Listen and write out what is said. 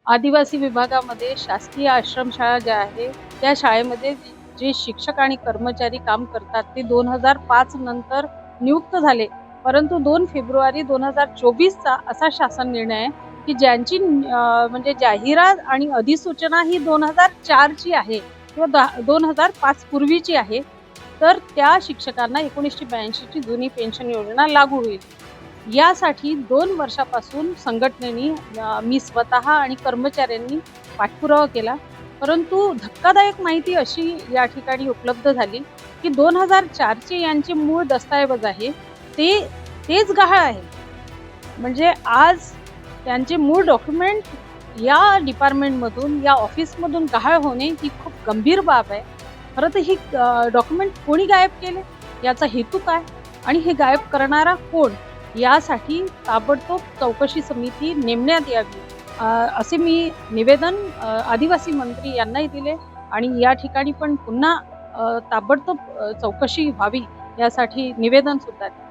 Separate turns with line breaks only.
आदिवासी विभागामध्ये शासकीय आश्रमशाळा ज्या आहे, त्या शाळेमध्ये जे शिक्षक आणि कर्मचारी काम करतात ते 2005 नंतर नियुक्त झाले. परंतु 2 फेब्रुवारी 2024चा असा शासन निर्णय आहे, की ज्यांची म्हणजे जाहिरात आणि अधिसूचना ही 2004 ची आहे किंवा 2005 पूर्वीची आहे. तर त्या शिक्षकांना 1982 ची जुनी पेन्शन योजना लागू होईल. यासाठी 2 वर्षापासून संघटनेनी मी स्वतः आणि कर्मचाऱ्यांनी पाठपुरावा केला. परंतु धक्कादायक माहिती अशी या ठिकाणी उपलब्ध झाली, की 2004 चे यांचे मूळ दस्तऐवज आहे, तेच गहाळ आहे. म्हणजे आज त्यांचे मूळ डॉक्युमेंट या डिपार्टमेंटमधून, या ऑफिसमधून गहाळ होणे ही खूप गंभीर बाब आहे. खरं तर ही डॉक्युमेंट कोणी गायब केले? याचा हेतू काय? आणि हे गायब करणारा कोण? यासाठी ताबडतोब चौकशी समिती नेमण्यात यावी, असे मी निवेदन आदिवासी मंत्री यांनाही दिले आणि या ठिकाणी पण पुन्हा ताबडतोब चौकशी व्हावी यासाठी निवेदन सुद्धा दिले.